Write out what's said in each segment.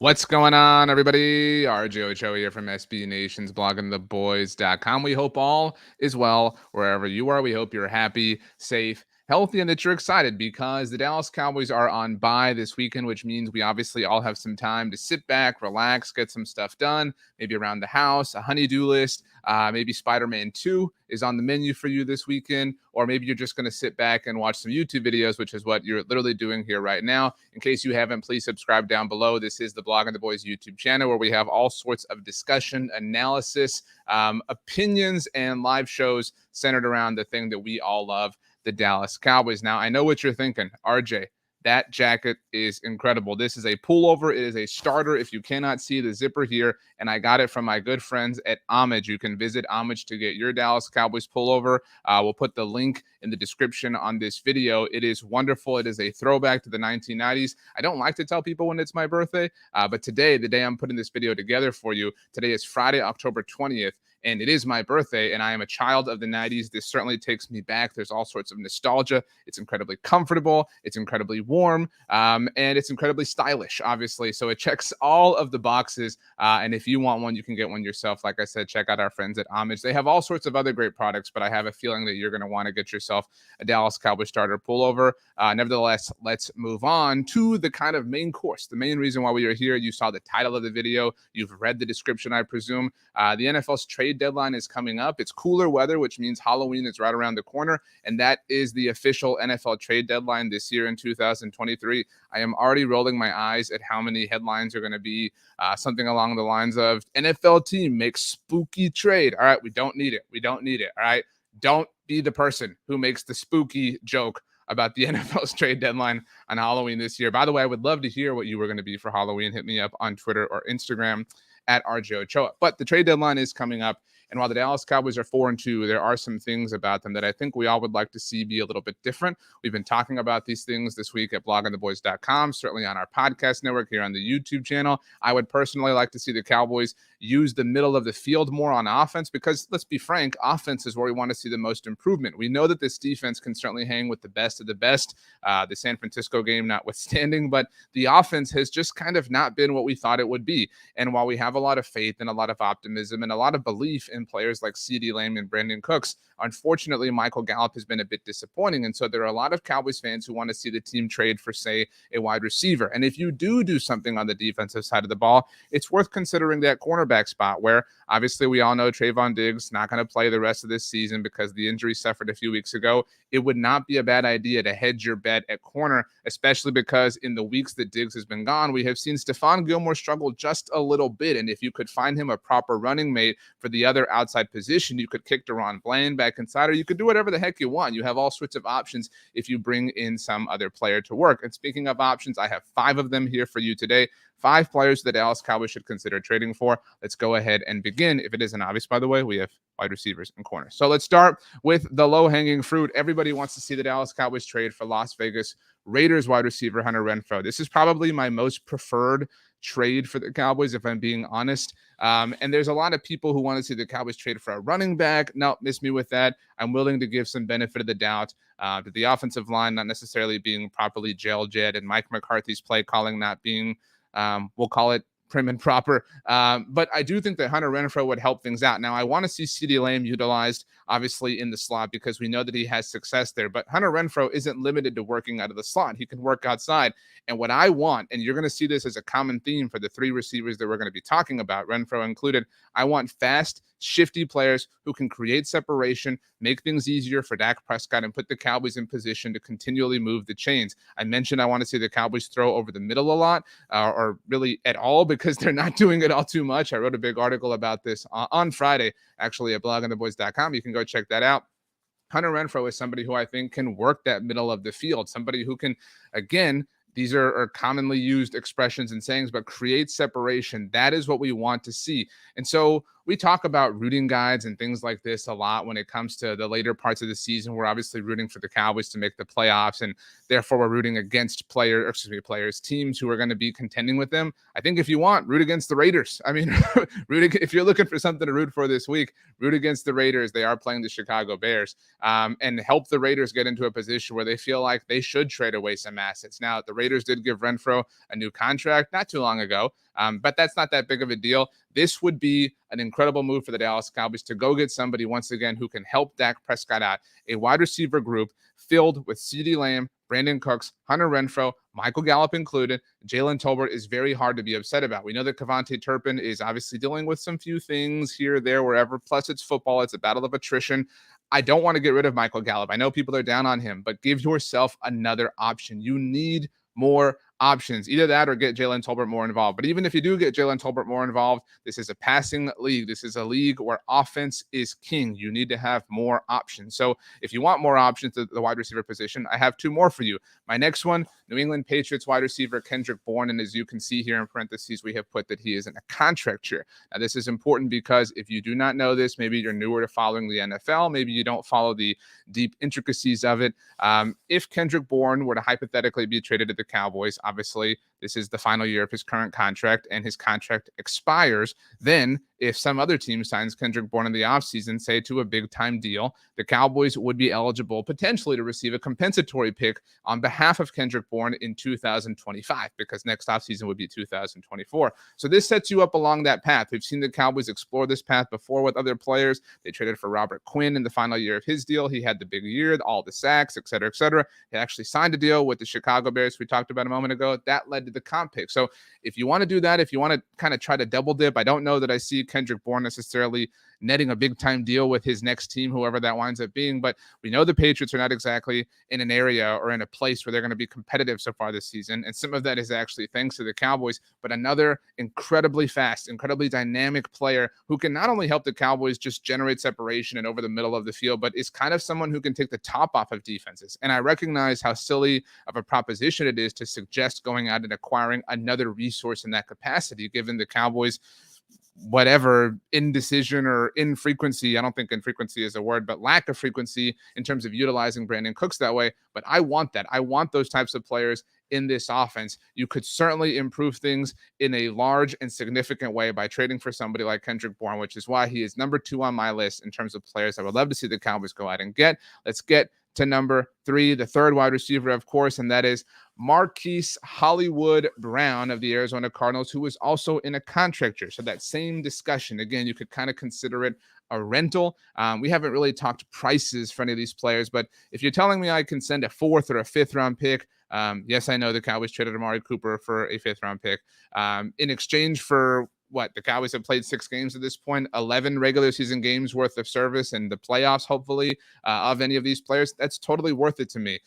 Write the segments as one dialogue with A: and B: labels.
A: What's going on, everybody? RJ Ochoa here from SB Nation's bloggingtheboys.com. We hope all is well wherever you are. We hope you're happy, safe, healthy, and that you're excited because the Dallas Cowboys are on bye this weekend, which means we obviously all have some time to sit back, relax, get some stuff done, maybe around the house, a honey-do list. Maybe Spider-Man 2 is on the menu for you this weekend, or maybe you're just going to sit back and watch some YouTube videos, which is what you're literally doing here right now. In case you haven't, please subscribe down below. This is the Blog and the Boys YouTube channel where we have all sorts of discussion, analysis, opinions, and live shows centered around the thing that we all love, the Dallas Cowboys. Now, I know what you're thinking, RJ. That jacket is incredible. This is a pullover. It is a starter. If you cannot see the zipper here, and I got it from my good friends at Homage. You can visit Homage to get your Dallas Cowboys pullover. We'll put the link in the description on this video. It is wonderful. It is a throwback to the 1990s. I don't like to tell people when it's my birthday, but today, the day I'm putting this video together for you, today is Friday, October 20th. And it is my birthday, and I am a child of the 90s. This certainly takes me back. There's all sorts of nostalgia. It's incredibly comfortable. It's incredibly warm, and it's incredibly stylish, obviously. So it checks all of the boxes. And if you want one, you can get one yourself. Like I said, check out our friends at Homage. They have all sorts of other great products, but I have a feeling that you're going to want to get yourself a Dallas Cowboys starter pullover. Nevertheless, let's move on to the kind of main course. The main reason why we are here, you saw the title of the video. You've read the description, I presume. The NFL's trade deadline is coming up. It's cooler weather, which means Halloween is right around the corner, and that is the official NFL trade deadline this year in 2023. I am already rolling my eyes at how many headlines are going to be something along the lines of NFL team makes spooky trade. All right, we don't need it. We don't need it. All right, don't be the person who makes the spooky joke about the NFL's trade deadline on Halloween this year. By the way, I would love to hear what you were going to be for Halloween. Hit me up on Twitter or Instagram at RJ Ochoa. But the trade deadline is coming up. And while the Dallas Cowboys are 4-2, there are some things about them that I think we all would like to see be a little bit different. We've been talking about these things this week at bloggingtheboys.com, certainly on our podcast network here on the YouTube channel. I would personally like to see the Cowboys use the middle of the field more on offense because, let's be frank, offense is where we want to see the most improvement. We know that this defense can certainly hang with the best of the best, the San Francisco game notwithstanding, but the offense has just kind of not been what we thought it would be. And while we have a lot of faith and a lot of optimism and a lot of belief in players like CeeDee Lamb and Brandon Cooks, unfortunately, Michael Gallup has been a bit disappointing. And so there are a lot of Cowboys fans who want to see the team trade for, say, a wide receiver. And if you do something on the defensive side of the ball, it's worth considering that cornerback spot where obviously we all know Trayvon Diggs not going to play the rest of this season because the injury suffered a few weeks ago. It would not be a bad idea to hedge your bet at corner, especially because in the weeks that Diggs has been gone, we have seen Stephon Gilmore struggle just a little bit. And if you could find him a proper running mate for the other outside position, you could kick Deron Bland back inside, or you could do whatever the heck you want. You have all sorts of options if you bring in some other player to work. And speaking of options, I have 5 of them here for you today. 5 players the Dallas Cowboys should consider trading for. Let's go ahead and begin. If it isn't obvious, by the way, we have wide receivers and corners. So let's start with the low-hanging fruit. Everybody wants to see the Dallas Cowboys trade for Las Vegas Raiders wide receiver Hunter Renfrow. This is probably my most preferred trade for the Cowboys, if I'm being honest. And there's a lot of people who want to see the Cowboys trade for a running back. No, miss me with that. I'm willing to give some benefit of the doubt to the offensive line not necessarily being properly gelled yet, and Mike McCarthy's play calling not being, we'll call it, prim and proper. But I do think that Hunter Renfrow would help things out. Now, I want to see CeeDee Lamb utilized, obviously, in the slot because we know that he has success there. But Hunter Renfrow isn't limited to working out of the slot. He can work outside. And what I want, and you're going to see this as a common theme for the 3 receivers that we're going to be talking about, Renfrow included, I want fast, shifty players who can create separation, make things easier for Dak Prescott, and put the Cowboys in position to continually move the chains. I mentioned I want to see the Cowboys throw over the middle a lot, or really at all, because they're not doing it all too much. I wrote a big article about this on Friday, actually, at bloggingtheboys.com. You can go check that out. Hunter Renfrow is somebody who I think can work that middle of the field, somebody who can, again, these are commonly used expressions and sayings, but create separation. That is what we want to see. And so we talk about rooting guides and things like this a lot when it comes to the later parts of the season. We're obviously rooting for the Cowboys to make the playoffs, and therefore we're rooting against teams who are going to be contending with them. I think if you want, root against the Raiders. I mean, if you're looking for something to root for this week, root against the Raiders. They are playing the Chicago Bears, and help the Raiders get into a position where they feel like they should trade away some assets. Now, the Raiders did give Renfro a new contract not too long ago, but that's not that big of a deal. This would be an incredible move for the Dallas Cowboys to go get somebody once again who can help Dak Prescott out. A wide receiver group filled with CeeDee Lamb, Brandon Cooks, Hunter Renfro, Michael Gallup included. Jalen Tolbert is very hard to be upset about. We know that Kevontae Turpin is obviously dealing with some few things here, there, wherever. Plus, it's football. It's a battle of attrition. I don't want to get rid of Michael Gallup. I know people are down on him, but give yourself another option. You need more options. Either that or get Jalen Tolbert more involved. But even if you do get Jalen Tolbert more involved, this is a passing league. This is a league where offense is king. You need to have more options. So if you want more options at the wide receiver position, I have two more for you. My next one, New England Patriots wide receiver Kendrick Bourne. And as you can see here in parentheses, we have put that he is in a contract year. Now, this is important because if you do not know this, maybe you're newer to following the NFL, maybe you don't follow the deep intricacies of it. If Kendrick Bourne were to hypothetically be traded to the Cowboys, obviously, this is the final year of his current contract and his contract expires. Then, if some other team signs Kendrick Bourne in the offseason, say to a big time deal, the Cowboys would be eligible potentially to receive a compensatory pick on behalf of Kendrick Bourne in 2025, because next offseason would be 2024. So this sets you up along that path. We've seen the Cowboys explore this path before with other players. They traded for Robert Quinn in the final year of his deal. He had the big year, all the sacks, et cetera, et cetera. He actually signed a deal with the Chicago Bears we talked about a moment ago. That led to the comp pick. So if you want to do that, if you want to kind of try to double dip, I don't know that I see Kendrick Bourne necessarily netting a big time deal with his next team, whoever that winds up being. But we know the Patriots are not exactly in an area or in a place where they're going to be competitive so far this season. And some of that is actually thanks to the Cowboys, but another incredibly fast, incredibly dynamic player who can not only help the Cowboys just generate separation and over the middle of the field, but is kind of someone who can take the top off of defenses. And I recognize how silly of a proposition it is to suggest going out and acquiring another resource in that capacity, given the Cowboys whatever indecision or infrequency, I don't think infrequency is a word, but lack of frequency in terms of utilizing Brandon Cooks that way. But I want that. I want those types of players in this offense. You could certainly improve things in a large and significant way by trading for somebody like Kendrick Bourne, which is why he is number 2 on my list in terms of players I would love to see the Cowboys go out and get. Let's get to number 3, the third wide receiver, of course, and that is Marquise Hollywood Brown of the Arizona Cardinals, who is also in a contract year. So that same discussion, again, you could kind of consider it a rental. We haven't really talked prices for any of these players, but if you're telling me I can send a 4th or a 5th round pick, yes, I know the Cowboys traded Amari Cooper for a 5th round pick in exchange for what the Cowboys have played 6 games at this point, 11 regular season games worth of service and the playoffs, hopefully, of any of these players. That's totally worth it to me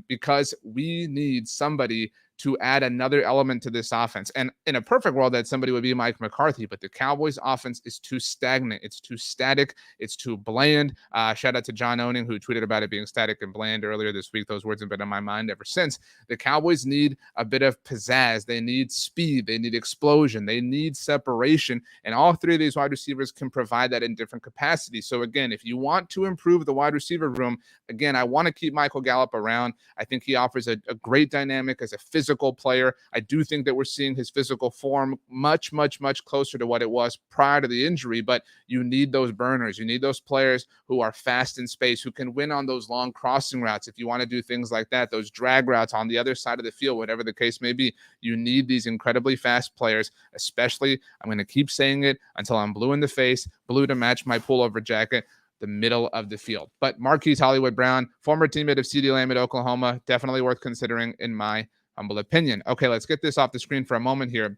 A: because we need somebody to add another element to this offense. And in a perfect world, that somebody would be Mike McCarthy, but the Cowboys offense is too stagnant. It's too static. It's too bland. Shout out to John Owning, who tweeted about it being static and bland earlier this week. Those words have been on my mind ever since. The Cowboys need a bit of pizzazz. They need speed. They need explosion. They need separation. And all 3 of these wide receivers can provide that in different capacities. So again, if you want to improve the wide receiver room, again, I want to keep Michael Gallup around. I think he offers a great dynamic as a physical player. I do think that we're seeing his physical form much, much, much closer to what it was prior to the injury, but you need those burners. You need those players who are fast in space, who can win on those long crossing routes. If you want to do things like that, those drag routes on the other side of the field, whatever the case may be, you need these incredibly fast players, especially, I'm going to keep saying it until I'm blue in the face, blue to match my pullover jacket, the middle of the field. But Marquise Hollywood Brown, former teammate of CeeDee Lamb at Oklahoma, definitely worth considering in my humble opinion. Okay, let's get this off the screen for a moment here.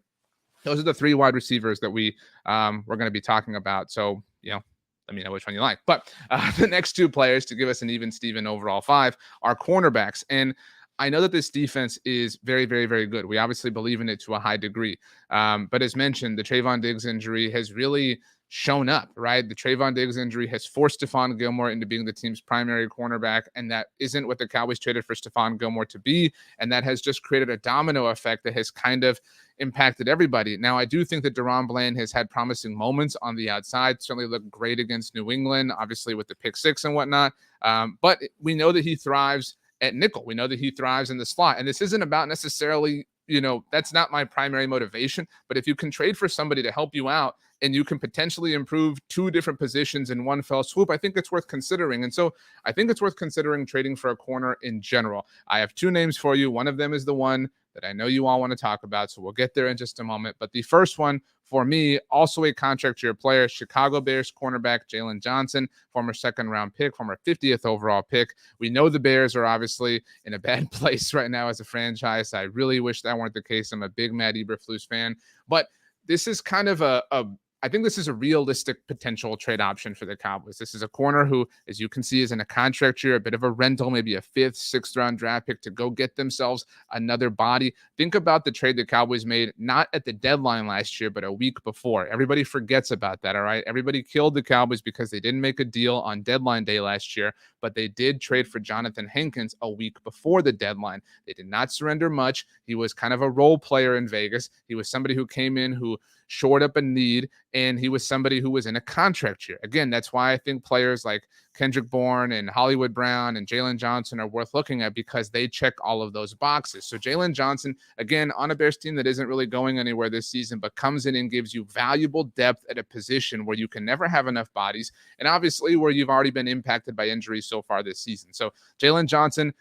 A: Those are the 3 wide receivers that we're going to be talking about. So, let me know which one you like. But the next 2 players to give us an even Steven overall 5 are cornerbacks. And I know that this defense is very, very, very good. We obviously believe in it to a high degree. But as mentioned, the Trayvon Diggs injury has really shown up, right? The Trayvon Diggs injury has forced Stephon Gilmore into being the team's primary cornerback, and that isn't what the Cowboys traded for Stephon Gilmore to be. And that has just created a domino effect that has kind of impacted everybody. Now, I do think that Deron Bland has had promising moments on the outside, certainly looked great against New England, obviously with the pick six and whatnot. But we know that he thrives at nickel. We know that he thrives in the slot. And this isn't about necessarily, that's not my primary motivation. But if you can trade for somebody to help you out and you can potentially improve two different positions in one fell swoop, I think it's worth considering. And so I think it's worth considering trading for a corner in general. I have two names for you. One of them is the one that I know you all want to talk about. So we'll get there in just a moment. But the first one for me, also a contract year player, Chicago Bears cornerback Jalen Johnson, former second-round pick, former 50th overall pick. We know the Bears are obviously in a bad place right now as a franchise. I really wish that weren't the case. I'm a big Matt Eberflus fan. But this is kind of I think this is a realistic potential trade option for the Cowboys. This is a corner who, as you can see, is in a contract year, a bit of a rental, maybe a fifth, sixth round draft pick to go get themselves another body. Think about the trade the Cowboys made, not at the deadline last year, but a week before. Everybody forgets about that, all right? Everybody killed the Cowboys because they didn't make a deal on deadline day last year, but they did trade for Jonathan Hankins a week before the deadline. They did not surrender much. He was kind of a role player in Vegas. He was somebody who came in who shored up a need, and he was somebody who was in a contract year. Again, that's why I think players like Kendrick Bourne and Hollywood Brown and Jalen Johnson are worth looking at because they check all of those boxes. So Jalen Johnson, again, on a Bears team that isn't really going anywhere this season, but comes in and gives you valuable depth at a position where you can never have enough bodies, and obviously where you've already been impacted by injuries so far this season. So Jalen Johnson,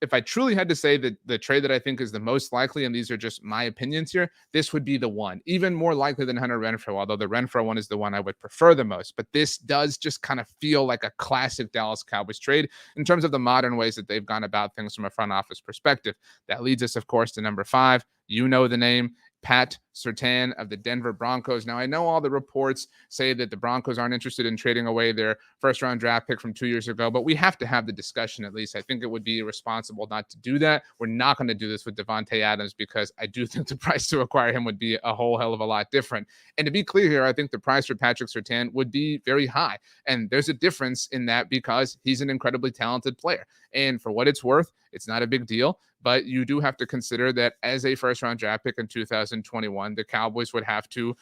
A: if I truly had to say that the trade that I think is the most likely, and these are just my opinions here, this would be the one, even more likely than Hunter Renfrow, although the Renfrow one is the one I would prefer the most. But this does just kind of feel like a classic Dallas Cowboys trade in terms of the modern ways that they've gone about things from a front office perspective. That leads us, of course, to number 5. You know the name. Pat Surtain of the Denver Broncos. Now, I know all the reports say that the Broncos aren't interested in trading away their first-round draft pick from 2 years ago, but we have to have the discussion at least. I think it would be irresponsible not to do that. We're not going to do this with Devontae Adams because I do think the price to acquire him would be a whole hell of a lot different. And to be clear here, I think the price for Patrick Surtain would be very high. And there's a difference in that because he's an incredibly talented player. And for what it's worth, it's not a big deal. But you do have to consider that as a first-round draft pick in 2021, the Cowboys would have to,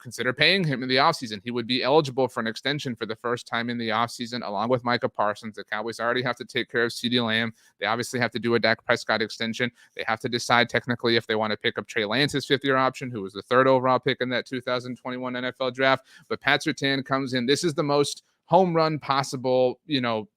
A: consider paying him in the offseason. He would be eligible for an extension for the first time in the offseason, along with Micah Parsons. The Cowboys already have to take care of CeeDee Lamb. They obviously have to do a Dak Prescott extension. They have to decide technically if they want to pick up Trey Lance's fifth-year option, who was the third overall pick in that 2021 NFL draft. But Pat Surtain comes in. This is the most home run possible,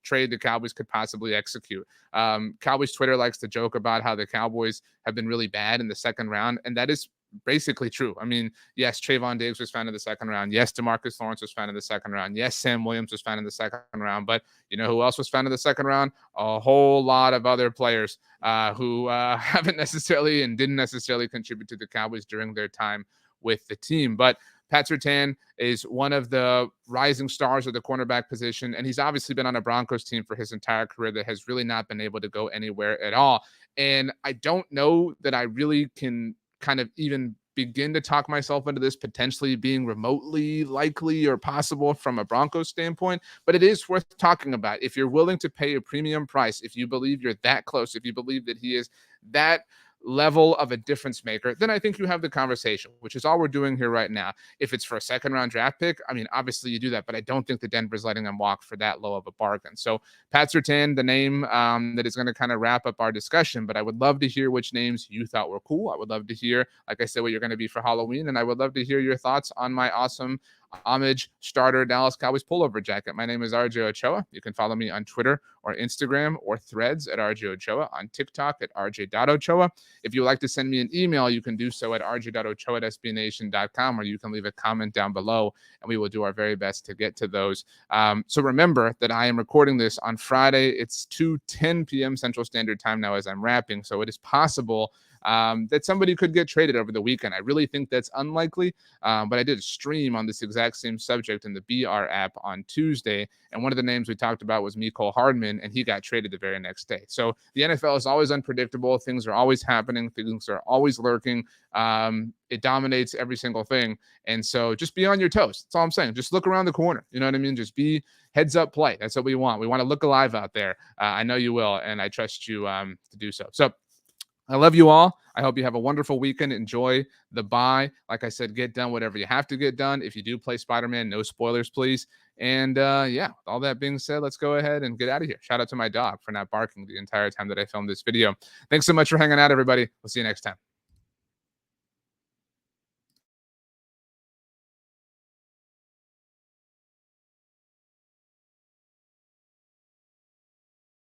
A: trade the Cowboys could possibly execute. Cowboys Twitter likes to joke about how the Cowboys have been really bad in the second round, and that is basically true. I mean, yes, Trayvon Diggs was found in the second round. Yes, DeMarcus Lawrence was found in the second round. Yes, Sam Williams was found in the second round. But you know who else was found in the second round? A whole lot of other players who haven't necessarily and didn't necessarily contribute to the Cowboys during their time with the team. But Pat Surtain is one of the rising stars of the cornerback position, and he's obviously been on a Broncos team for his entire career that has really not been able to go anywhere at all. And I don't know that I really can kind of even begin to talk myself into this potentially being remotely likely or possible from a Broncos standpoint, but it is worth talking about. If you're willing to pay a premium price, if you believe you're that close, if you believe that he is that level of a difference maker, then I think you have the conversation, which is all we're doing here right now. If it's for a second round draft pick, I mean, obviously you do that, but I don't think the Denver's letting them walk for that low of a bargain. So Pat Surtain, the name that is going to kind of wrap up our discussion, but I would love to hear which names you thought were cool. I would love to hear, like I said, what you're going to be for Halloween. And I would love to hear your thoughts on my awesome homage starter Dallas Cowboys pullover jacket. My name is RJ Ochoa. You can follow me on Twitter or Instagram or Threads at RJ Ochoa, on TikTok at RJ.Ochoa. If you would like to send me an email, you can do so at rj.ochoa@sbnation.com, or you can leave a comment down below, and we will do our very best to get to those. So remember that I am recording this on Friday. It's 2:10 p.m. Central Standard Time now as I'm wrapping, so it is possible that somebody could get traded over the weekend. I really think that's unlikely, but I did a stream on this exact same subject in the BR app on Tuesday, and one of the names we talked about was Mecole Hardman, and he got traded the very next day. So the NFL is always unpredictable. Things are always happening. Things are always lurking. It dominates every single thing. And so just be on your toes. That's all I'm saying. Just look around the corner. You know what I mean? Just be heads up play. That's what we want. We want to look alive out there. I know you will, and I trust you to do so. So I love you all. I hope you have a wonderful weekend. Enjoy the bye. Like I said, get done whatever you have to get done. If you do play Spider-Man, no spoilers, please. And yeah, with all that being said, let's go ahead and get out of here. Shout out to my dog for not barking the entire time that I filmed this video. Thanks so much for hanging out, everybody. We'll see you next time.